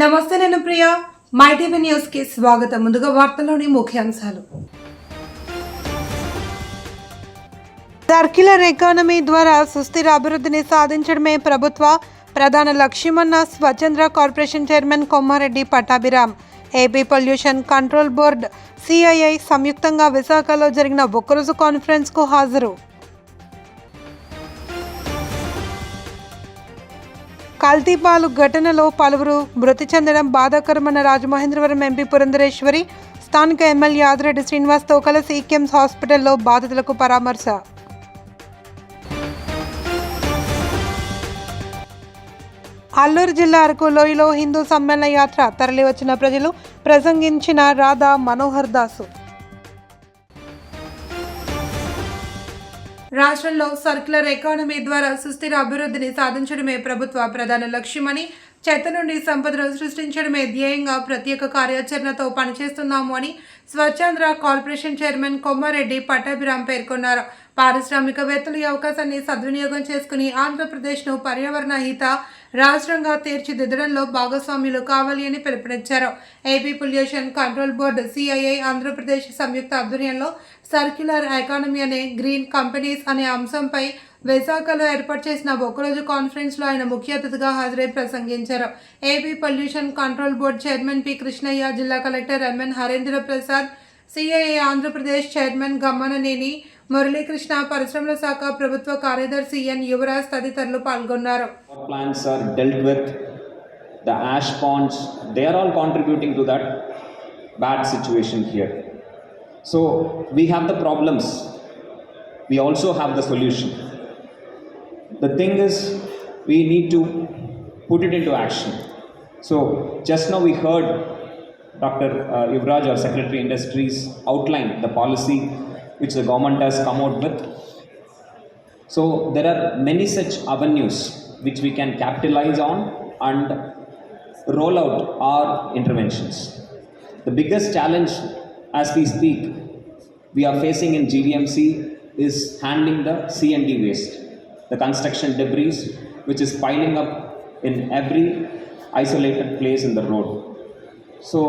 నమస్తే, నేను Priya. My TV news కి స్వాగతం. ముందుగా వార్తల్లోని ముఖ్యాంశాలు. సర్క్యులర్ ఎకానమీ ద్వారా సుస్థిర అభివృద్ధిని సాధించడమే ప్రభుత్వ ప్రధాన లక్ష్యమన్న Swachhandhra corporation chairman Kommareddy Pattabhiram. AP pollution control board, CII సంయుక్తంగా విశాఖలో జరిగిన ఒక్కరోజు కాన్ఫరెన్స్కు హాజరు. కల్తీపాలు ఘటనలో పలువురు మృతి చెందడం బాధాకరమన్న రాజమహేంద్రవరం ఎంపీ పురంధరేశ్వరి. స్థానిక ఎమ్మెల్యే ఆదిరెడ్డి శ్రీనివాస్తో కలిసి కిమ్స్ హాస్పిటల్లో బాధితులకు పరామర్శ. అల్లూరు జిల్లా అరకు లోయలో హిందూ సమ్మేళన యాత్ర తరలివచ్చిన ప్రజలు. ప్రసంగించిన రాధా మనోహర్ దాసు. రాష్ట్రంలో సర్క్యులర్ ఎకానమీ ద్వారా సుస్థిర అభివృద్ధిని సాధించడమే ప్రభుత్వ ప్రధాన లక్ష్యమని, చెత్త నుండి సంపదను సృష్టించడమే ధ్యేయంగా ప్రత్యేక కార్యాచరణతో పనిచేస్తున్నాము అని స్వచ్ఛంద్ర కార్పొరేషన్ చైర్మన్ కొమ్మారెడ్డి పట్టాభిరామ్ పేర్కొన్నారు. పారిశ్రామికవేత్తలు ఈ అవకాశాన్ని సద్వినియోగం చేసుకుని ఆంధ్రప్రదేశ్ను పర్యావరణ హిత రాష్ట్రంగా తీర్చిదిద్దడంలో భాగస్వాములు కావాలి అని పిలుపునిచ్చారు. AP pollution control board, CII Andhra Pradesh సంయుక్త ఆధ్వర్యంలో సర్క్యులర్ ఎకానమీ అనే గ్రీన్ కంపెనీస్ అనే అంశంపై విశాఖలో ఏర్పాటు చేసిన ఒకరోజు కాన్ఫరెన్స్లో ఆయన ముఖ్య అతిథిగా హాజరై ప్రసంగించారు. AP pollution control board chairman P Krishnaiah, జిల్లా collector MN Harendra Prasad, CII Andhra Pradesh chairman Gammananeni Muralikrishna, పరిశ్రమల శాఖ ప్రభుత్వ కార్యదర్శి ఎన్ యువరాజ్ తదితరులు పాల్గొన్నారు. Plants are dealt with, the ash ponds, they are all contributing to that bad situation here. So we have the problems, we also have the solution. The thing is, we need to put it into action. So just now we heard Dr. Yuvraj, our Secretary Industries, outline the policy which the government has come out with. So there are many such avenues which we can capitalize on and roll out our interventions. The biggest challenge as we speak we are facing in GDMC is handling the C&D waste, the construction debris which is piling up in every isolated place in the road. So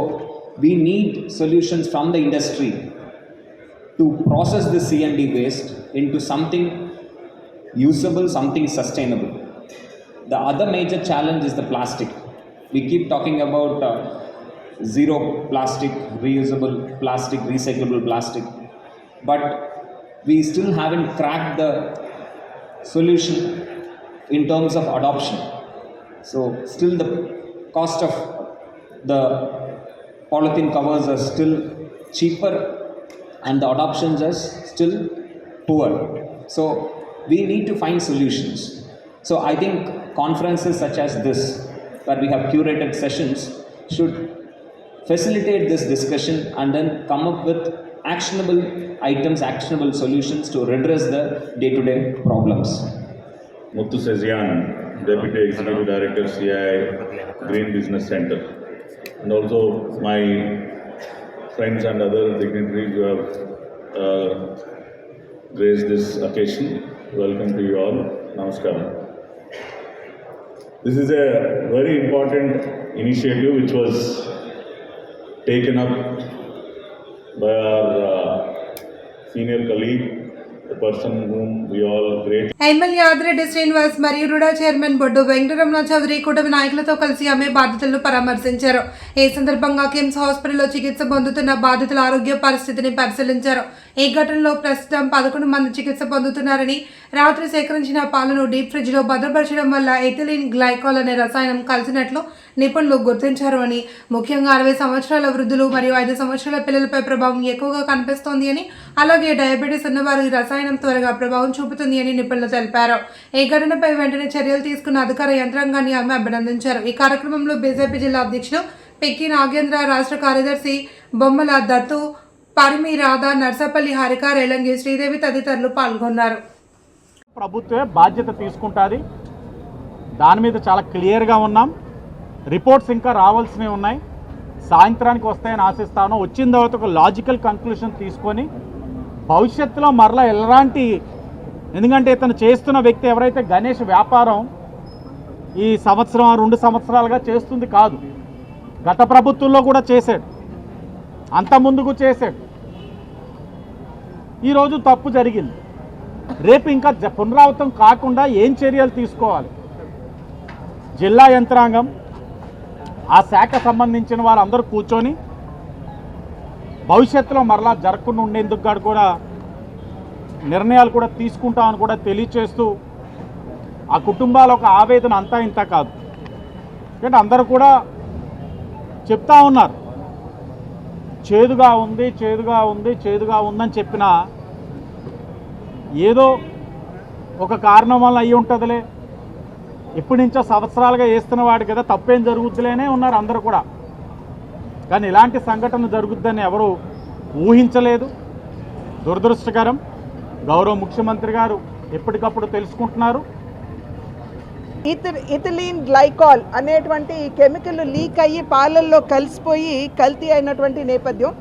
we need solutions from the industry to process the C&D waste into something usable, something sustainable. The other major challenge is the plastic. We keep talking about zero plastic, reusable plastic, recyclable plastic, but we still haven't cracked the solution in terms of adoption. So still the cost of the polythene covers are still cheaper and the adoptions are still poor. So we need to find solutions. So I think conferences such as this, where we have curated sessions, should facilitate this discussion and then come up with actionable items, actionable solutions to redress the day-to-day problems. Muthu Sezian, Deputy Executive Director, CII Green Business Center, and also my friends and other dignitaries who have graced this occasion. Welcome to you all. Namaskaram. This is a very important initiative which was taken up by our senior colleague, the person whom we all greatly. MLA Adireddy Srinivas మరియు RUDA chairman బొడ్డు వెంకటరమణ చౌదరి కూటమి నాయకులతో కలిసి ఆమె బాధితులను పరామర్శించారు. ఈ సందర్భంగా కిమ్స్ హాస్పిటల్లో చికిత్స పొందుతున్న బాధితుల ఆరోగ్య పరిస్థితిని పరిశీలించారు. ఈ ఘటనలో ప్రస్తుతం 11 మంది చికిత్స పొందుతున్నారని, రాత్రి సేకరించిన పాలను డీప్ ఫ్రిడ్జ్ లో భద్రపరచడం వల్ల ఎథిలిన్ గ్లైకాల్ అనే రసాయనం కలిసినట్లు నిపుణులు గుర్తించారు అని, ముఖ్యంగా 60 సంవత్సరాల వృద్ధులు మరియు 5 సంవత్సరాల పిల్లలపై ప్రభావం ఎక్కువగా కనిపిస్తోంది అని, అలాగే డయాబెటీస్ ఉన్నవారు ఈ రసాయనం త్వరగా ప్రభావం చూపుతుంది అని నిపుణులు తెలిపారు. ఈ ఘటనపై వెంటనే చర్యలు తీసుకున్న అధికార యంత్రాంగాన్ని ఆమె అభినందించారు. ఈ కార్యక్రమంలో బీజేపీ జిల్లా అధ్యక్షులు పిక్కి నాగేంద్ర, రాష్ట్ర కార్యదర్శి బొమ్మల దత్తు, పరిమి రాధా, నర్సపల్లి హారిక, రేలంగి శ్రీదేవి తదితరులు పాల్గొన్నారు. ప్రభుత్వమే బాధ్యత తీసుకుంటుంది. దాని మీద చాలా క్లియర్గా ఉన్నాం. రిపోర్ట్స్ ఇంకా రావాల్సినవి ఉన్నాయి. సాయంత్రానికి వస్తాయని ఆశిస్తాను. వచ్చిన తర్వాత ఒక లాజికల్ కంక్లూషన్ తీసుకొని భవిష్యత్తులో మరలా ఎలాంటి, ఎందుకంటే ఇతను చేస్తున్న వ్యక్తి ఎవరైతే గణేష్ వ్యాపారం ఈ సంవత్సరం 2 సంవత్సరాలుగా చేస్తుంది కాదు. గత ప్రభుత్వంలో కూడా చేశాడు, అంత ముందుకు చేశాడు. ఈరోజు తప్పు జరిగింది, రేపు ఇంకా పునరావృతం కాకుండా ఏం చర్యలు తీసుకోవాలి? జిల్లా యంత్రాంగం, ఆ శాఖ సంబంధించిన వారందరూ కూర్చొని భవిష్యత్తులో మరలా జరగకుండా ఉండేందుకు కూడా నిర్ణయాలు కూడా తీసుకుంటామని కూడా తెలియచేస్తూ, ఆ కుటుంబాల ఒక ఆవేదన అంతా ఇంత కాదు. ఎందుకంటే అందరూ కూడా చెప్తా ఉన్నారు, చేదుగా ఉంది, చేదుగా ఉంది, చేదుగా ఉందని చెప్పినా ఏదో ఒక కారణం వల్ల అయ్యి ఉంటుందిలే, ఇప్పటి నుంచో సంవత్సరాలుగా వేస్తున్న వాడు కదా, తప్పేం జరుగుద్దిలేనే ఉన్నారు అందరూ కూడా. కానీ ఇలాంటి సంఘటన జరుగుద్దని ఎవరు ఊహించలేదు. దురదృష్టకరం. గౌరవ ముఖ్యమంత్రి గారు ఎప్పటికప్పుడు తెలుసుకుంటున్నారు. ఇథిలీన్ గ్లైకాల్ అనేటువంటి కెమికల్ లీక్ అయ్యి పాలల్లో కలిసిపోయి కల్తీ అయినటువంటి నేపథ్యం.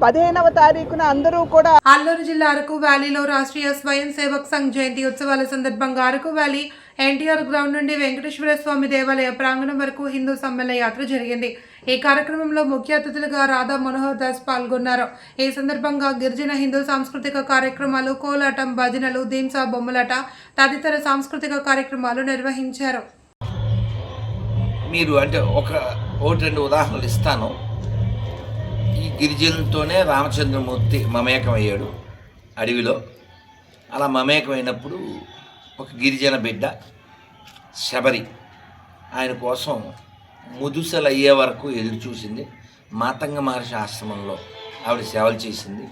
15వ తారీఖున అందరూ కూడా అల్లూరు జిల్లా అరకు వ్యాలీలో రాష్ట్రీయ స్వయం సేవక్ సంఘ్ జయంతి ఉత్సవాల సందర్భంగా అరకు వ్యాలీ ఎన్టీఆర్ గ్రౌండ్ నుండి వెంకటేశ్వర స్వామి దేవాలయ ప్రాంగణం వరకు హిందూ సమ్మేళన యాత్ర జరిగింది. ఈ కార్యక్రమంలో ముఖ్య అతిథులుగా రాధా మనోహర్ దాస్ పాల్గొన్నారు. ఈ సందర్భంగా గిరిజన హిందూ సాంస్కృతిక కార్యక్రమాలు, కోలాటం, భజనలు, దీంసా, బొమ్మలాట తదితర సాంస్కృతిక కార్యక్రమాలు నిర్వహించారు. మీరు అంటే ఒకటి రెండు ఉదాహరణలు ఇస్తాను. ఈ గిరిజనులతోనే రామచంద్రమూర్తి మమేకమయ్యాడు అడవిలో. అలా మమేకమైనప్పుడు ఒక గిరిజన బిడ్డ శబరి ఆయన కోసం ముదుసలు అయ్యే వరకు ఎదురు చూసింది. మాతంగ మహర్షి ఆశ్రమంలో ఆవిడ సేవలు చేసింది.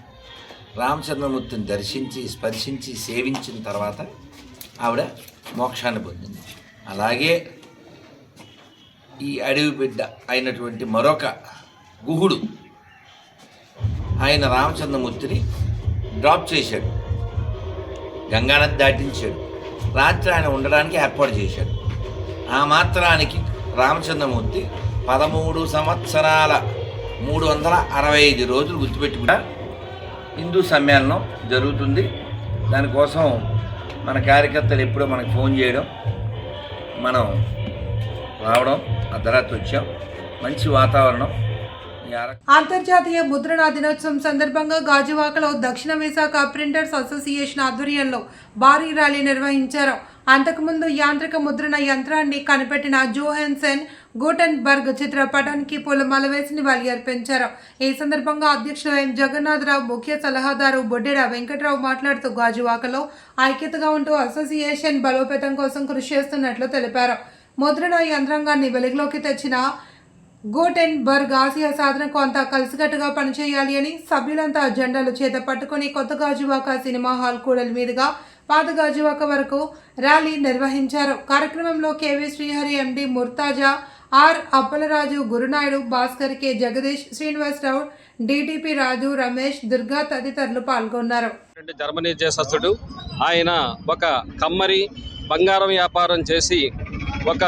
రామచంద్రమూర్తిని దర్శించి, స్పర్శించి, సేవించిన తర్వాత ఆవిడ మోక్షాన్ని పొందింది. అలాగే ఈ అడవి బిడ్డ అయినటువంటి మరొక గుహుడు ఆయన రామచంద్రమూర్తిని డ్రాప్ చేశాడు, గంగానది దాటించాడు, రాత్రి ఆయన ఉండడానికి ఏర్పాటు చేశాడు. ఆ మాత్రానికి రామచంద్రమూర్తి 13 సంవత్సరాల 365 రోజులు గుర్తుపెట్టుకుంటా హిందూ సమ్మేళనం జరుగుతుంది. దానికోసం మన కార్యకర్తలు ఎప్పుడో మనకు ఫోన్ చేయడం, మనం రావడం, అర్ధరాత్రి వచ్చాం. మంచి వాతావరణం. అంతర్జాతీయ ముద్రణ దినోత్సవం సందర్భంగా గాజువాకలో దక్షిణ విశాఖ ప్రింటర్స్ అసోసియేషన్ ఆధ్వర్యంలో భారీ ర్యాలీ నిర్వహించారు. అంతకుముందు యాంత్రిక ముద్రణ యంత్రాన్ని కనిపెట్టిన జోహెన్సన్ గూటెన్బర్గ్ చిత్రపటానికి పూలమాల వేసి నివాళి అర్పించారు. ఈ సందర్భంగా అధ్యక్షులు ఎం జగన్నాథరావు, ముఖ్య సలహాదారు బొడ్డెడ వెంకట్రావు మాట్లాడుతూ గాజువాకలో ఐక్యతగా ఉంటూ అసోసియేషన్ బలోపేతం కోసం కృషి చేస్తున్నట్లు తెలిపారు. ముద్రణ యంత్రాంగాన్ని వెలుగులోకి తెచ్చిన గూటెన్బర్గ్ ఆసియా సాధనకు అంతా కలిసికట్టుగా పనిచేయాలి అని సభ్యులంతా జెండాలు చేత పట్టుకుని కొత్త గాజువాక సినిమా హాల్ కూడలి మీదుగా పాత గాజువాక వరకు ర్యాలీ నిర్వహించారు. కార్యక్రమంలో KV Srihari, MD Murtaza, R Appalaraju, Gurunaidu, Bhaskar, K Jagadish, Srinivasarao, DTP Raju, Ramesh, Durga తదితరులు పాల్గొన్నారు. జర్మనీ దేశస్థుడు ఆయన ఒక కమ్మరి బంగారం వ్యాపారం చేసి ఒక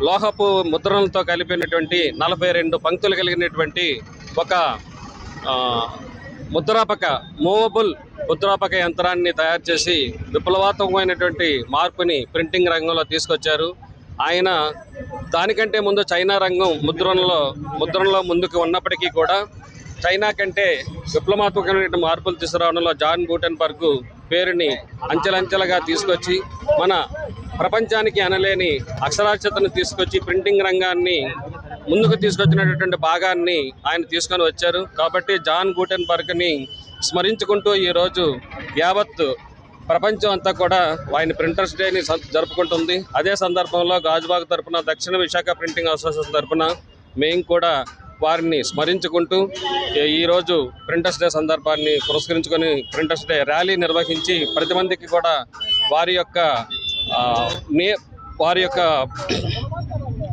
లోహపు ముద్రణలతో కలిపినటువంటి 42 పంక్తులు కలిగినటువంటి ఒక మూవబుల్ ముద్రాపక యంత్రాన్ని తయారు చేసి విప్లవాత్మకమైనటువంటి మార్పుని ప్రింటింగ్ రంగంలో తీసుకొచ్చారు. ఆయన దానికంటే ముందు చైనా రంగం ముద్రణలో ముందుకు ఉన్నప్పటికీ కూడా చైనా కంటే విప్లవాత్మకమైన మార్పులు తీసుకురావడంలో జాన్ గూటెన్బర్గ్ పేరుని అంచెలంచెలుగా తీసుకొచ్చి మన ప్రపంచానికి అనలేని అక్షరాస్యతను తీసుకొచ్చి ప్రింటింగ్ రంగాన్ని ముందుకు తీసుకొచ్చినటువంటి భాగాన్ని ఆయన తీసుకొని వచ్చారు. కాబట్టి జాన్ గూటెన్బర్గ్ని స్మరించుకుంటూ ఈరోజు యావత్ ప్రపంచం అంతా కూడా ఆయన ప్రింటర్స్ డేని జరుపుకుంటుంది. అదే సందర్భంలో గాజువాక తరపున దక్షిణ విశాఖ ప్రింటింగ్ అసోసియేషన్ తరపున మేము కూడా వారిని స్మరించుకుంటూ ఈరోజు ప్రింటర్స్ డే సందర్భాన్ని పురస్కరించుకొని ప్రింటర్స్ డే ర్యాలీ నిర్వహించి ప్రతి మందికి కూడా వారి యొక్క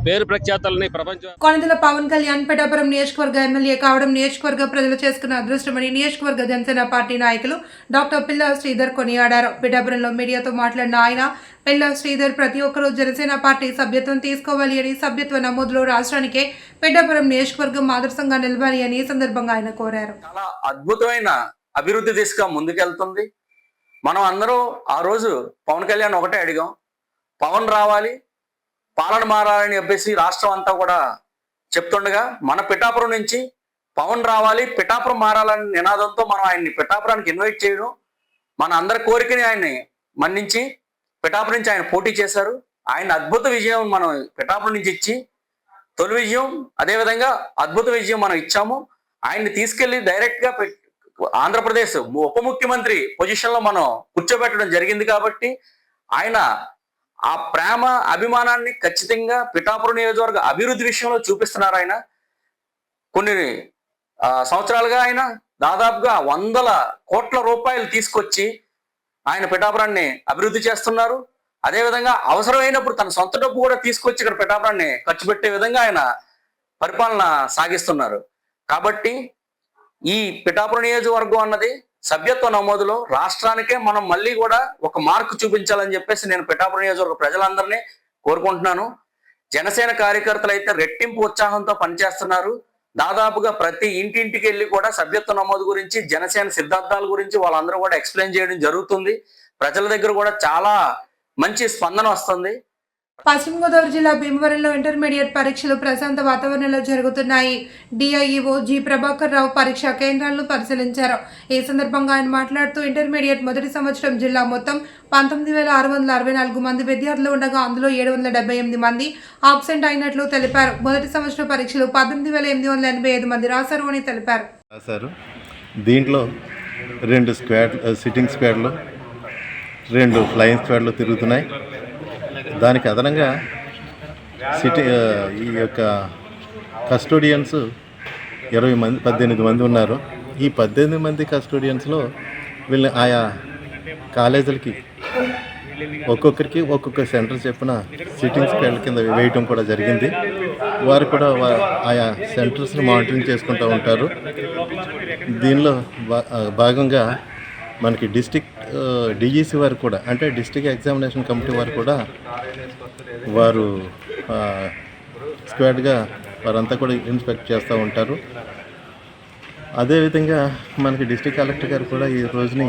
పేరు ప్రఖ్యాతలని ప్రపంచం. కొణిదెల పవన్ కళ్యాణ్ పిఠాపురం నియోజకవర్గ ఎమ్మెల్యే కావడం నియోజకవర్గ ప్రజలు చేసుకున్న అదృష్టమని నియోజకవర్గ జనసేన పార్టీ నాయకులు డాక్టర్ పిల్ల శ్రీధర్ కొనియాడారు. పిఠాపురంలో మీడియాతో మాట్లాడిన ఆయన, పిల్ల శ్రీధర్ ప్రతి ఒక్కరూ జనసేన పార్టీ సభ్యత్వం తీసుకోవాలి అని, సభ్యత్వ నమోదులో రాష్ట్రానికే పిఠాపురం నియోజకవర్గం ఆదర్శంగా నిలవాలి అని ఈ సందర్భంగా ఆయన కోరారు. చాలా అద్భుతమైన అభివృద్ధి దిశగా ముందుకెళ్తుంది. మనం అందరూ ఆ రోజు పవన్ కళ్యాణ్ ఒకటే అడిగాం, పవన్ రావాలి, పాలన మారాలని చెప్పేసి రాష్ట్రం అంతా కూడా చెప్తుండగా మన పిఠాపురం నుంచి పవన్ రావాలి, పిఠాపురం మారాలని నినాదంతో మనం ఆయన్ని పిఠాపురానికి ఇన్వైట్ చేయడం, మన అందరి కోరికని ఆయన్ని మన్నించి పిఠాపురం నుంచి ఆయన పోటీ చేశారు. ఆయన అద్భుత విజయం మనం పిఠాపురం నుంచి ఇచ్చి, తొలి విజయం అదేవిధంగా అద్భుత విజయం మనం ఇచ్చాము. ఆయన్ని తీసుకెళ్లి డైరెక్ట్ గా ఆంధ్రప్రదేశ్ ఉప ముఖ్యమంత్రి పొజిషన్ లో మనం కూర్చోబెట్టడం జరిగింది. కాబట్టి ఆయన ఆ ప్రేమ అభిమానాన్ని ఖచ్చితంగా పిఠాపురం నియోజకవర్గ అభివృద్ధి విషయంలో చూపిస్తున్నారు. ఆయన కొన్ని సంవత్సరాలుగా ఆయన దాదాపుగా 100 కోట్ల రూపాయలు తీసుకొచ్చి ఆయన పిఠాపురాన్ని అభివృద్ధి చేస్తున్నారు. అదేవిధంగా అవసరమైనప్పుడు తన సొంత డబ్బు కూడా తీసుకొచ్చి ఇక్కడ పిఠాపురాన్ని ఖర్చు పెట్టే విధంగా ఆయన పరిపాలన సాగిస్తున్నారు. కాబట్టి ఈ పిఠాపురం నియోజకవర్గం అన్నది సభ్యత్వ నమోదులో రాష్ట్రానికే మనం మళ్ళీ కూడా ఒక మార్కు చూపించాలని చెప్పేసి నేను పిఠాపురం నియోజకవర్గ ప్రజలందరినీ కోరుకుంటున్నాను. జనసేన కార్యకర్తలు అయితే రెట్టింపు ఉత్సాహంతో పనిచేస్తున్నారు. దాదాపుగా ప్రతి ఇంటింటికి వెళ్ళి కూడా సభ్యత్వ నమోదు గురించి, జనసేన సిద్ధాంతాల గురించి వాళ్ళందరూ కూడా ఎక్స్ప్లెయిన్ చేయడం జరుగుతుంది. ప్రజల దగ్గర కూడా చాలా మంచి స్పందన వస్తుంది. పశ్చిమ గోదావరి జిల్లా భీమవరంలో ఇంటర్మీడియట్ పరీక్షలు ప్రశాంత వాతావరణంలో జరుగుతున్నాయి. డిఐఈఓ జి ప్రభాకర్ రావు పరీక్షా కేంద్రాలను పరిశీలించారు. ఈ సందర్భంగా ఆయన మాట్లాడుతూ ఇంటర్మీడియట్ మొదటి సంవత్సరం జిల్లా మొత్తం 19,664 మంది విద్యార్థులు ఉండగా అందులో 778 మంది ఆబ్సెంట్ అయినట్లు తెలిపారు. మొదటి సంవత్సరం పరీక్షలు 18,885 మంది రాశారు అని తెలిపారు. దీంట్లో 2 సిట్టింగ్ స్క్వాడ్లు, 2 ఫ్లయింగ్ స్క్వాడ్లు తిరుగుతున్నాయి. దానికి అదనంగా ఈ యొక్క కస్టోడియన్స్ 18 మంది ఉన్నారు. ఈ 18 మంది కస్టోడియన్స్లో వీళ్ళని ఆయా కాలేజీలకి ఒక్కొక్కరికి ఒక్కొక్క సెంటర్ చెప్పిన సిట్టింగ్ స్క్వాడ్ల కింద వేయటం కూడా జరిగింది. వారు కూడా ఆయా సెంటర్స్ని మానిటరింగ్ చేసుకుంటూ ఉంటారు. దీనిలో భాగంగా మనకి డిఈసి వారు కూడా, అంటే డిస్ట్రిక్ట్ ఎగ్జామినేషన్ కమిటీ వారు కూడా వారు స్క్వాడ్గా వారంతా కూడా ఇన్స్పెక్ట్ చేస్తూ ఉంటారు. అదేవిధంగా మనకి డిస్ట్రిక్ట్ కలెక్టర్ గారు కూడా ఈ రోజుని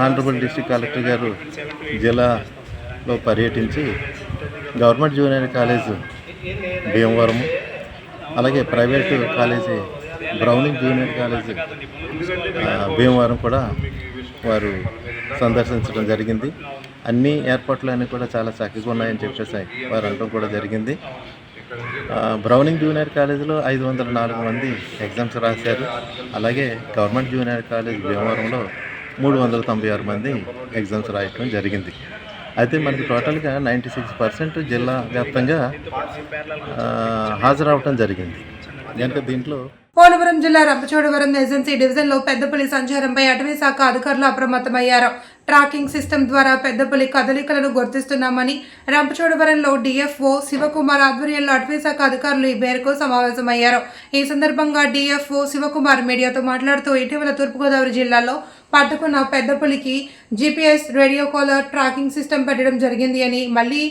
ఆనరబుల్ డిస్ట్రిక్ట్ కలెక్టర్ గారు జిల్లాలో పర్యటించి గవర్నమెంట్ జూనియర్ కాలేజ్ భీమవరం, అలాగే private college Browning junior college Bhimavaram కూడా వారు సందర్శించడం జరిగింది. అన్ని ఏర్పాట్లన్నీ కూడా చాలా చక్కగా ఉన్నాయని చెప్పేసి వారు అనడం కూడా జరిగింది. బ్రౌనింగ్ జూనియర్ కాలేజీలో 504 మంది ఎగ్జామ్స్ రాశారు. అలాగే గవర్నమెంట్ జూనియర్ కాలేజ్ భీమవరంలో 396 మంది ఎగ్జామ్స్ రాయటం జరిగింది. అయితే మనకి టోటల్గా 96% జిల్లా వ్యాప్తంగా హాజరవటం జరిగింది. కనుక దీంట్లో పోలవరం జిల్లా రంపచోడవరం ఏజెన్సీ డివిజన్లో పెద్దపులి సంచారంపై అటవీ శాఖ అధికారులు అప్రమత్తమయ్యారు. ట్రాకింగ్ సిస్టమ్ ద్వారా పెద్దపులి కదలికలను గుర్తిస్తున్నామని రంపచోడవరంలో డిఎఫ్ఓ శివకుమార్ ఆధ్వర్యంలో అటవీ శాఖ అధికారులు ఈ మేరకు సమావేశమయ్యారు. ఈ సందర్భంగా డిఎఫ్ఓ శివకుమార్ మీడియాతో మాట్లాడుతూ ఇటీవల తూర్పుగోదావరి జిల్లాలో పట్టుకున్న పెద్దపులికి GPS radio collar tracking system పెట్టడం జరిగింది అని, మళ్ళీ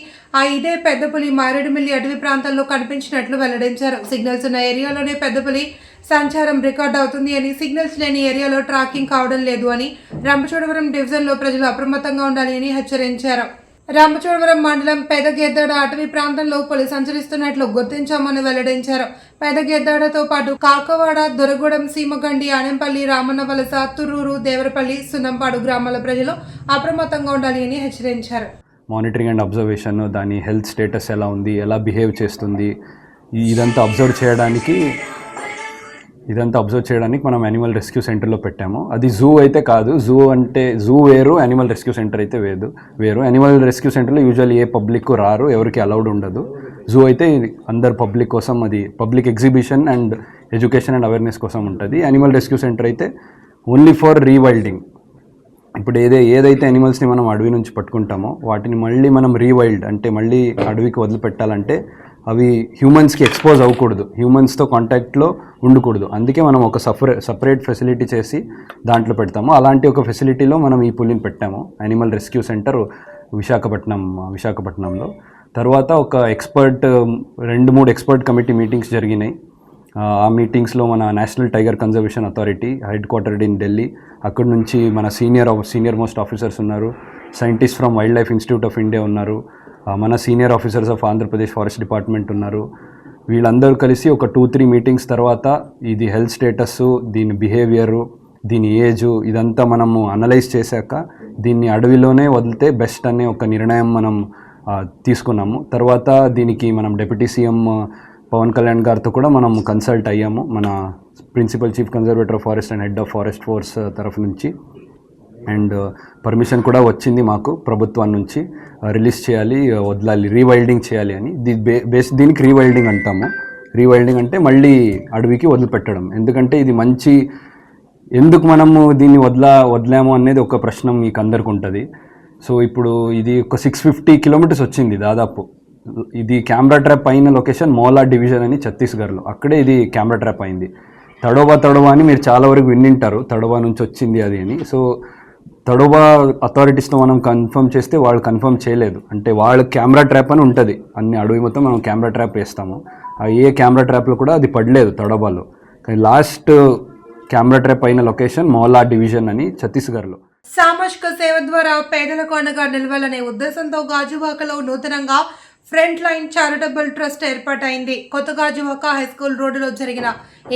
ఇదే పెద్దపులి మారేడుమిల్లి అటవీ ప్రాంతంలో కనిపించినట్లు వెల్లడించారు. సిగ్నల్స్ ఉన్న ఏరియాలోనే పెద్దపులి సంచారం రికార్డ్ అవుతుంది అని, సిగ్నల్స్ లేని ఏరియాలో ట్రాకింగ్ కావడం లేదు అని, రంపచోడవరం డివిజన్లో ప్రజలు అప్రమత్తంగా ఉండాలి అని హెచ్చరించారు. రంపచోడవరం మండలం పెదగెద్దాడ అటవీ ప్రాంతంలో పులి సంచరిస్తున్నట్లు గుర్తించామని వెల్లడించారు. పెదగెద్దాడతో పాటు కాకవాడ, దొరగూడెం, సీమగండి, ఆనెంపల్లి, రామన్నవలస, తుర్రూరు, దేవరపల్లి, సున్నంపాడు గ్రామాల ప్రజలు అప్రమత్తంగా ఉండాలి అని హెచ్చరించారు. మానిటరింగ్ అండ్ అబ్జర్వేషన్, దాని హెల్త్ స్టేటస్ ఎలా ఉంది, ఎలా బిహేవ్ చేస్తుంది, ఇదంతా అబ్జర్వ్ చేయడానికి మనం యానిమల్ రెస్క్యూ సెంటర్లో పెట్టాము. అది జూ అయితే కాదు. జూ వేరు, యానిమల్ రెస్క్యూ సెంటర్ అయితే వేరు. యానిమల్ రెస్క్యూ సెంటర్లో యూజువల్లీ ఏ పబ్లిక్ రారు, ఎవరికి అలౌడ్ ఉండదు. జూ అయితే అందరు పబ్లిక్ కోసం, అది public exhibition and education and awareness కోసం ఉంటుంది. యానిమల్ రెస్క్యూ సెంటర్ అయితే ఓన్లీ ఫర్ రీవైల్డింగ్. ఇప్పుడు ఏదైతే యానిమల్స్ని మనం అడవి నుంచి పట్టుకుంటామో వాటిని మళ్ళీ మనం రీవైల్డ్ అంటే మళ్ళీ అడవికి వదిలిపెట్టాలంటే అవి హ్యూమన్స్కి ఎక్స్పోజ్ అవ్వకూడదు, హ్యూమన్స్తో కాంటాక్ట్లో ఉండకూడదు. అందుకే మనం ఒక సపరేట్ ఫెసిలిటీ చేసి దాంట్లో పెడతాము. అలాంటి ఒక ఫెసిలిటీలో మనం ఈ పులిని పెట్టాము, యానిమల్ రెస్క్యూ సెంటర్ విశాఖపట్నంలో. తర్వాత ఒక 2-3 ఎక్స్పర్ట్ కమిటీ మీటింగ్స్ జరిగినాయి. ఆ మీటింగ్స్లో మన national tiger conservation authority head quartered in Delhi, అక్కడి నుంచి మన సీనియర్ మోస్ట్ ఆఫీసర్స్ ఉన్నారు, scientist from wild life institute of India ఉన్నారు, మన senior officers of Andhra Pradesh forest department ఉన్నారు. వీళ్ళందరూ కలిసి ఒక 2-3 మీటింగ్స్ తర్వాత ఇది హెల్త్ స్టేటస్, దీని బిహేవియరు, దీని ఏజు ఇదంతా మనము అనలైజ్ చేశాక దీన్ని అడవిలోనే వదిలితే బెస్ట్ అనే ఒక నిర్ణయం మనం తీసుకున్నాము. తర్వాత దీనికి మనం డిప్యూటీ సీఎం పవన్ కళ్యాణ్ గారితో కూడా మనం కన్సల్ట్ అయ్యాము, మన principal chief conservator of forest and head of forest force తరఫు నుంచి. అండ్ పర్మిషన్ కూడా వచ్చింది మాకు ప్రభుత్వం నుంచి, రిలీజ్ చేయాలి, వదలాలి, రీవైల్డింగ్ చేయాలి అని. దీనికి రీవైల్డింగ్ అంటాము. రీవైల్డింగ్ అంటే మళ్ళీ అడవికి వదిలిపెట్టడం. ఎందుకంటే ఇది మంచి, ఎందుకు మనము దీన్ని వదిలాము అనేది ఒక ప్రశ్న మీకు అందరికి ఉంటుంది. సో ఇప్పుడు ఇది ఒక 650 కిలోమీటర్స్ వచ్చింది దాదాపు. ఇది కెమెరా ట్రాప్ అయిన లొకేషన్ మోలా డివిజన్ అని ఛత్తీస్గఢ్లో, అక్కడే ఇది కెమెరా ట్రాప్ అయింది. తడోబా అని మీరు చాలా వరకు విన్నింటారు, తడోబా నుంచి వచ్చింది అది అని. సో తడోబా అథారిటీస్తో మనం కన్ఫర్మ్ చేస్తే వాళ్ళు కన్ఫర్మ్ చేయలేదు. అంటే వాళ్ళ కెమెరా ట్రాప్ అని ఉంటుంది, అన్ని అడవి మొత్తం మనం కెమెరా ట్రాప్ వేస్తాము. ఏ కెమెరా ట్రాప్లో కూడా అది పడలేదు తడోబాలో. కానీ లాస్ట్ కెమెరా ట్రాప్ అయిన లొకేషన్ మోలా డివిజన్ అని ఛత్తీస్గఢ్లో. సామాజిక సేవ ద్వారా పేదలకు అండగా నిలవాలనే ఉద్దేశంతో గాజువాకలో నూతనంగా ఫ్రంట్ లైన్ చారిటబుల్ ట్రస్ట్ ఏర్పాటైంది. కొత్త గాజువాక హైస్కూల్ రోడ్డులో జరిగిన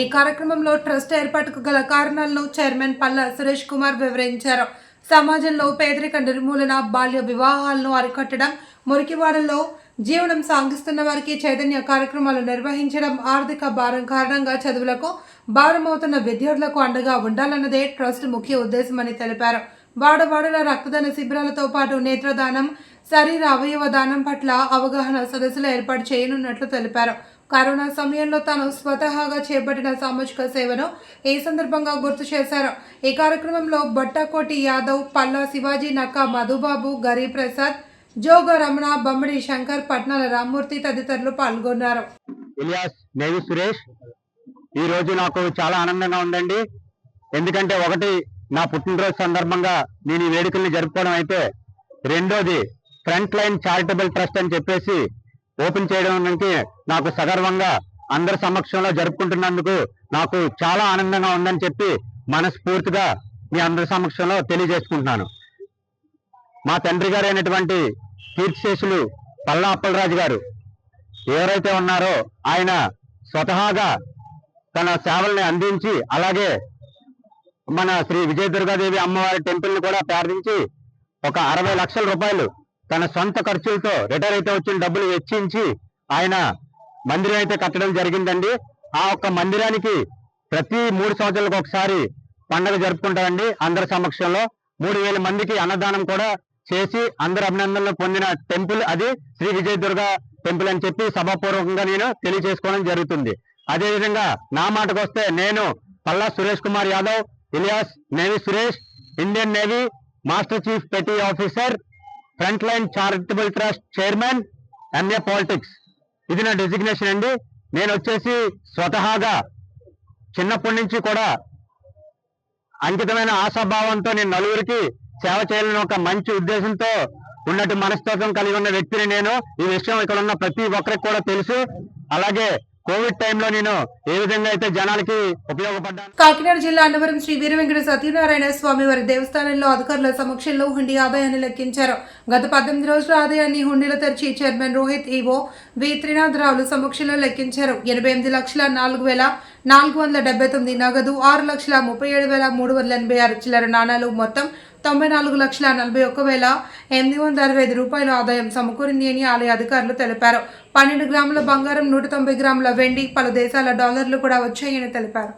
ఈ కార్యక్రమంలో ట్రస్ట్ ఏర్పాటుకు గల కారణాలను చైర్మన్ పల్లా సురేష్ కుమార్ వివరించారు. సమాజంలో పేదరిక నిర్మూలన, బాల్య వివాహాలను అరికట్టడం, మురికివాడల్లో జీవనం సాగిస్తున్న వారికి చైతన్య కార్యక్రమాలు నిర్వహించడం, ఆర్థిక భారం కారణంగా చదువులకు భారమవుతున్న విద్యార్థులకు అండగా ఉండాలన్నదే ట్రస్ట్ ముఖ్య ఉద్దేశమని తెలిపారు. వాడవాడల రక్తదాన శిబిరాలతో పాటు నేత్రదానం, శరీర అవయవ దానం పట్ల అవగాహన సదస్సులు ఏర్పాటు చేయనున్నట్లు తెలిపారు. కరోనా సమయంలో తాను స్వతహాగా చేపట్టిన సామాజిక సేవను ఈ సందర్భంగా గుర్తు చేశారు. ఈ కార్యక్రమంలో బట్టాకోటి యాదవ్, పల్లా శివాజీ, నక్కా మధుబాబు, గరీ ప్రసాద్, జోగ రమణ, బమ్మడి శంకర్, పట్నాల రామ్మూర్తి తదితరులు పాల్గొన్నారు. ఇలియాస్ నేవి సురేష్, ఈ రోజు నాకు చాలా ఆనందంగా ఉందండి. ఎందుకంటే ఒకటి, నా పుట్టినరోజు సందర్భంగా నేను ఈ వేడుకల్ని జరుపుకోవడం అయితే, రెండోది ఫ్రంట్ లైన్ చారిటబుల్ ట్రస్ట్ అని చెప్పేసి ఓపెన్ చేయడానికి నాకు సగర్వంగా అందరి సమక్షంలో జరుపుకుంటున్నందుకు నాకు చాలా ఆనందంగా ఉందని చెప్పి మనస్ఫూర్తిగా మీ అందరి సమక్షంలో తెలియజేసుకుంటున్నాను. మా తండ్రి గారు అయినటువంటి కీర్తిశేషులు పల్లా అప్పలరాజు గారు ఎవరైతే ఉన్నారో ఆయన స్వతహాగా తన సేవల్ని అందించి, అలాగే మన శ్రీ విజయదుర్గాదేవి అమ్మవారి టెంపుల్ని కూడా ప్రార్థించి ఒక 60 లక్షల రూపాయలు తన సొంత ఖర్చులతో రిటైర్ అయితే వచ్చిన డబ్బులు వెచ్చించి ఆయన మందిరం అయితే కట్టడం జరిగిందండి. ఆ ఒక్క మందిరానికి ప్రతి 3 సంవత్సరాలకు ఒకసారి పండుగ జరుపుకుంటారండి అందరి సమక్షంలో. 3000 మందికి అన్నదానం కూడా చేసి అందరు అభినందనలు పొందిన టెంపుల్ అది శ్రీ విజయదుర్గా టెంపుల్ అని చెప్పి సభాపూర్వకంగా నేను తెలియజేసుకోవడం జరుగుతుంది. అదేవిధంగా నా మాటకు వస్తే, నేను Palla Suresh Kumar Yadav, alias navy Suresh, Indian navy master chief petty officer, front line charitable trust chairman, MA politics, ఇది నా డెసిగ్నేషన్ అండి. నేను వచ్చేసి స్వతహాగా చిన్నప్పటి నుంచి కూడా అంకితమైన ఆశాభావంతో నేను నలుగురికి సేవ చేయాలని ఒక మంచి ఉద్దేశంతో ఉన్నట్టు మనస్తత్వం కలిగి ఉన్న వ్యక్తిని నేను. ఈ విషయం ఇక్కడ ఉన్న ప్రతి ఒక్కరికి కూడా తెలుసు. అలాగే కోవిడ్ టైంలో నేను ఏ విధంగా అయితే జనాలకి ఉపయోగపడ్డాను. కాకినాడ జిల్లా అన్నవరం శ్రీ వీర వెంకట సత్యనారాయణ స్వామి వారి దేవస్థానంలో అధికారుల సమక్షంలో హుండీ ఆదాయాన్ని లెక్కించారు. గత 18 రోజుల ఆదాయాన్ని హుండీలో తెరిచి చైర్మన్ రోహిత్, ఈవో వి త్రినాథరావులు సమక్షంలో లెక్కించారు. 88,04,479 నగదు, 6,37,386 చిల్లర నాణాలు, మొత్తం 94,41,865 రూపాయల ఆదాయం సమకూరింది అని ఆలయ అధికారులు తెలిపారు. 12 గ్రాముల బంగారం, 190 గ్రాముల వెండి, పలు దేశాల డాలర్లు కూడా వచ్చాయని తెలిపారు.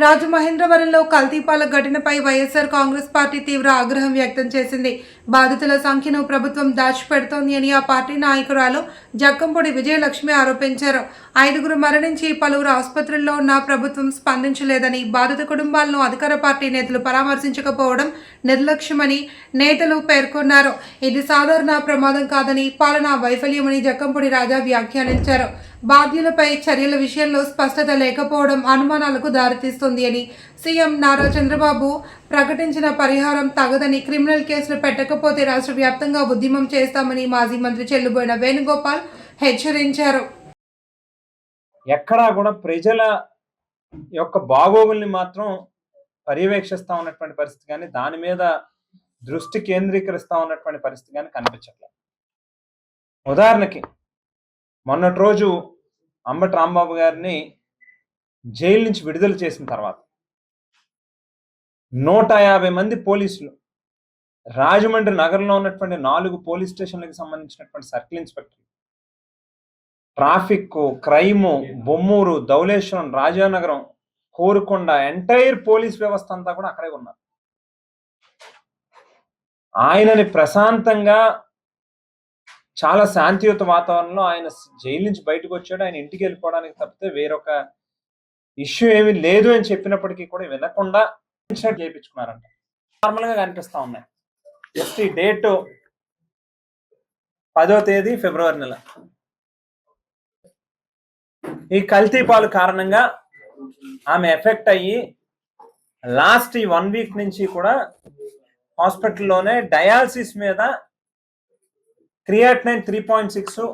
రాజమహేంద్రవరంలో కల్తీపాల ఘటనపై వైఎస్ఆర్ కాంగ్రెస్ పార్టీ తీవ్ర ఆగ్రహం వ్యక్తం చేసింది. బాధితుల సంఖ్యను ప్రభుత్వం దాచిపెడుతోంది అని ఆ పార్టీ నాయకురాలు జక్కంపూడి విజయలక్ష్మి ఆరోపించారు. 5గురు మరణించి పలువురు ఆసుపత్రుల్లో ఉన్న ప్రభుత్వం స్పందించలేదని, బాధిత కుటుంబాలను అధికార పార్టీ నేతలు పరామర్శించకపోవడం నిర్లక్ష్యమని నేతలు పేర్కొన్నారు. ఇది సాధారణ ప్రమాదం కాదని, పాలనా వైఫల్యమని జక్కంపూడి రాజా వ్యాఖ్యానించారు. బాధ్యులపై చర్యల విషయంలో స్పష్టత లేకపోవడం అనుమానాలకు దారితీస్తుంది అని సీఎం నారా చంద్రబాబు ప్రకటించిన పరిహారం తగదని, క్రిమినల్ కేసులు పెట్టకపోతే రాష్ట్ర వ్యాప్తంగా ఉద్యమం చేస్తామని మాజీ మంత్రి చెల్లుబోయిన వేణుగోపాల్ హెచ్చరించారు. ఎక్కడా కూడా ప్రజల యొక్క బాగోగుల్ని మాత్రం పర్యవేక్షిస్తా ఉన్నటువంటి పరిస్థితి కానీ, దాని మీద దృష్టి కేంద్రీకరిస్తా ఉన్నటువంటి పరిస్థితి కానీ కనిపించట్లేదు. ఉదాహరణకి మొన్నటి రోజు అంబటి రాంబాబు గారిని జైలు నుంచి విడుదల చేసిన తర్వాత 150 మంది పోలీసులు రాజమండ్రి నగరంలో ఉన్నటువంటి 4 పోలీస్ స్టేషన్లకు సంబంధించినటువంటి circle inspector, traffic, crime, Bommuru, Dhavaleswaram, Rajanagaram, Korukonda, entire police వ్యవస్థ అంతా కూడా అక్కడే ఉన్నారు. ఆయనని ప్రశాంతంగా చాలా శాంతియుత వాతావరణంలో ఆయన జైలు నుంచి బయటకు వచ్చాడు. ఆయన ఇంటికి వెళ్ళిపోవడానికి తప్పితే వేరొక ఇష్యూ ఏమీ లేదు అని చెప్పినప్పటికీ కూడా వినకుండా చేయించుకున్నారంట. నార్మల్గా కనిపిస్తా ఉన్నాయి. జస్ట్ ఈ డేట్ 10వ తేదీ ఫిబ్రవరి నెల. ఈ కల్తీ పాలు కారణంగా ఆమె ఎఫెక్ట్ అయ్యి లాస్ట్ ఈ 1 వీక్ నుంచి కూడా హాస్పిటల్లోనే డయాలసిస్ మీద క్రియాటినైన్ 3.6,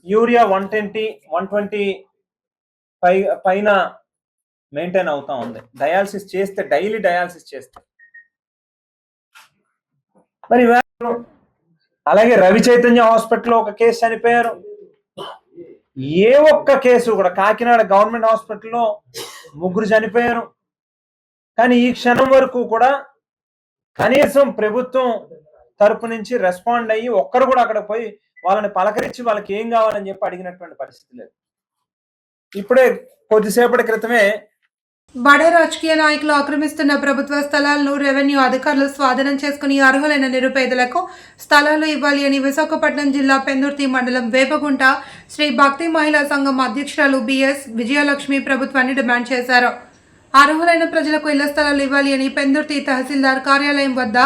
యూరియా 120 పైన మెయింటైన్ అవుతా ఉంది. డయాలసిస్ చేస్తే, డైలీ డయాలసిస్ చేస్తే. మరి అలాగే రవి చైతన్య హాస్పిటల్లో ఒక కేసు చనిపోయారు. ఏ ఒక్క కేసు కూడా కాకినాడ గవర్నమెంట్ హాస్పిటల్లో 3 చనిపోయారు. కానీ ఈ క్షణం వరకు కూడా కనీసం ప్రభుత్వం తరపు నుంచి రెస్పాండ్ అయ్యి ఒక్కరు కూడా అక్కడ పోయి వాళ్ళని పలకరించి వాళ్ళకి ఏం కావాలని చెప్పి అడిగినటువంటి పరిస్థితి లేదు. ఇప్పుడే కొద్దిసేపటి క్రితమే బడే రాజకీయ నాయకులు ఆక్రమిస్తున్న ప్రభుత్వ స్థలాలను రెవెన్యూ అధికారులు స్వాధీనం చేసుకుని అర్హులైన నిరుపేదలకు స్థలాలు ఇవ్వాలి అని విశాఖపట్నం జిల్లా పెందుర్తి మండలం వేపగుంట శ్రీ భక్తి మహిళా సంఘం అధ్యక్షురాలు బిఎస్ విజయలక్ష్మి ప్రభుత్వాన్ని డిమాండ్ చేశారు. అర్హులైన ప్రజలకు ఇళ్ల స్థలాలు ఇవ్వాలి అని పెందుర్తి తహసీల్దార్ కార్యాలయం వద్ద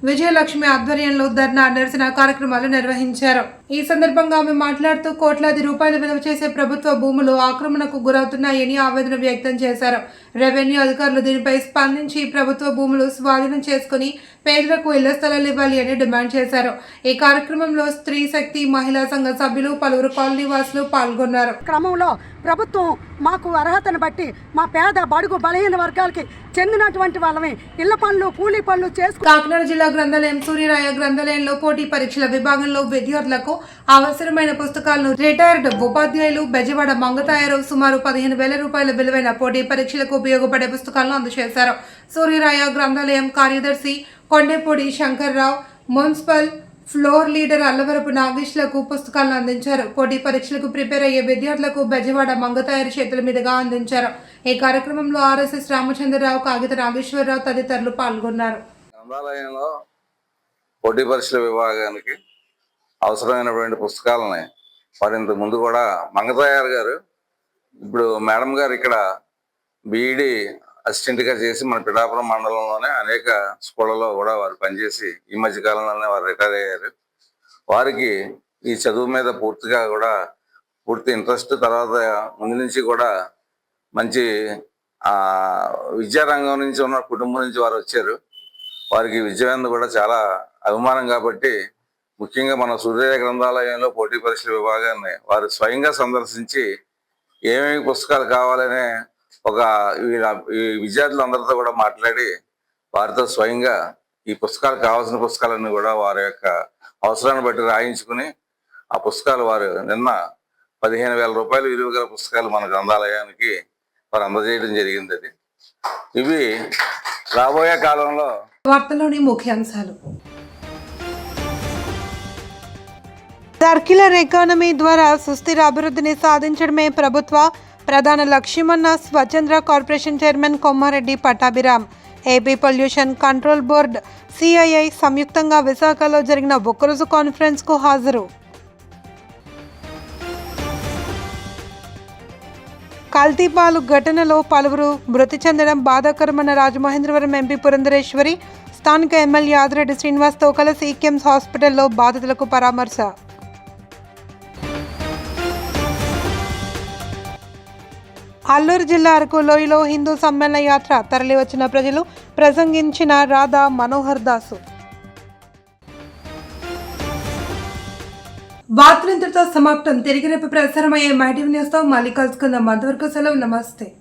విజయలక్ష్మి ఆధ్వర్యంలో ధర్నా, నిరసన కార్యక్రమాలు నిర్వహించారు. ఈ సందర్భంగా ఆమె మాట్లాడుతూ కోట్లాది రూపాయలు విలువ చేసే ప్రభుత్వ భూములు ఆక్రమణకు గురవుతున్నాయని ఆవేదన వ్యక్తం చేశారు. రెవెన్యూ అధికారులు దీనిపై స్పందించి ప్రభుత్వ భూములు స్వాధీనం చేసుకుని పేదలకు ఇళ్ల స్థలాలు ఇవ్వాలి అని డిమాండ్ చేశారు. ఈ కార్యక్రమంలో స్త్రీ శక్తి మహిళా సంఘ సభ్యులు, పలువురు కాలనీ వాసులు పాల్గొన్నారు. క్రమంలో ప్రభుత్వం మాకు అర్హతను బట్టి మా పేద బడుగు బలహీన వర్గాలకి చెందినటువంటి వాళ్ళని ఇళ్ల పనులు, కూలీ పనులు చేసుకు కాకినాడ జిల్లా గ్రంథాలయం సూర్యరాయ గ్రంథాలయంలో పోటీ పరీక్షల విభాగంలో విద్యార్థులకు అవసరమైన పుస్తకాలను రిటైర్డ్ ఉపాధ్యాయులు బెజవాడ మంగతాయారు సుమారు 15,000 రూపాయల విలువైన పోటీ పరీక్షలకు ఉపయోగపడే పుస్తకాలను అందజేశారు. సూర్యరాయ గ్రంథాలయం కార్యదర్శి Kondepudi Shankarrao, municipal floor leader Allavarapu నాగేష్లకు పుస్తకాలను అందించారు. పోటీ పరీక్షలకు ప్రిపేర్ అయ్యే విద్యార్థులకు బెజవాడ మంగతాయారు చేతుల మీదుగా అందించారు. ఈ కార్యక్రమంలో ఆర్ఎస్ఎస్ రామచంద్రరావు, కాగిత నాగేశ్వరరావు తదితరులు పాల్గొన్నారు. గ్రంథాలయంలో పోటీ పరీక్షల విభాగానికి అవసరమైనటువంటి పుస్తకాలని మరింత ముందు కూడా మంగతాయారు గారు, ఇప్పుడు మేడం గారు ఇక్కడ బీఈడి అసిస్టెంట్గా చేసి మన పిఠాపురం మండలంలోనే అనేక స్కూళ్ళలో కూడా వారు పనిచేసి ఈ మధ్య కాలంలోనే వారు రిటైర్ అయ్యారు. వారికి ఈ చదువు మీద పూర్తి ఇంట్రెస్ట్, తర్వాత ముందు నుంచి కూడా మంచి విద్యారంగం నుంచి ఉన్న కుటుంబం నుంచి వారు వచ్చారు. వారికి విద్య మీద కూడా చాలా అభిమానం కాబట్టి ముఖ్యంగా మన సూర్య గ్రంథాలయంలో పోటీ పరీక్షల విభాగాన్ని వారు స్వయంగా సందర్శించి ఏమేమి పుస్తకాలు కావాలనే ఈ విద్యార్థులందరితో కూడా మాట్లాడి వారితో స్వయంగా ఈ పుస్తకాలు కావాల్సిన పుస్తకాలన్నీ కూడా వారి యొక్క అవసరాన్ని బట్టి రాయించుకుని ఆ పుస్తకాలు వారు నిన్న 15,000 రూపాయలు విలువ గల పుస్తకాలు మన గ్రంథాలయానికి వారు అందజేయడం జరిగింది. ఇవి రాబోయే కాలంలో వార్తలోని ముఖ్యాంశాలు. సర్క్యులర్ ఎకానమీ ద్వారా సుస్థిర అభివృద్ధిని సాధించడమే ప్రభుత్వ ప్రధాన లక్ష్యమన్న Swachhandhra corporation chairman Kommareddy Pattabhiram. AP pollution control board, CII సంయుక్తంగా విశాఖలో జరిగిన ఒక్కరోజు కాన్ఫరెన్స్కు హాజరు. కల్తీపాలు ఘటనలో పలువురు మృతి చెందడం బాధాకరమన్న రాజమహేంద్రవరం ఎంపీ పురంధరేశ్వరి. స్థానిక ఎమ్మెల్యే ఆదిరెడ్డి శ్రీనివాస్తో కలిసి కిమ్స్ హాస్పిటల్లో బాధితులకు పరామర్శ. అల్లూరు జిల్లా అరకు లోయలో హిందూ సమ్మేళన యాత్ర తరలివచ్చిన ప్రజలు ప్రసంగించిన రాధా మనోహర్ దాసు. వార్తలు ఇంతటితో సమాప్తం. తిరిగి రేపు ప్రసారమయ్యే మైటీవీ న్యూస్తో మళ్ళీ కలుసుకుందాం. అంతవరకు సెలవు. నమస్తే.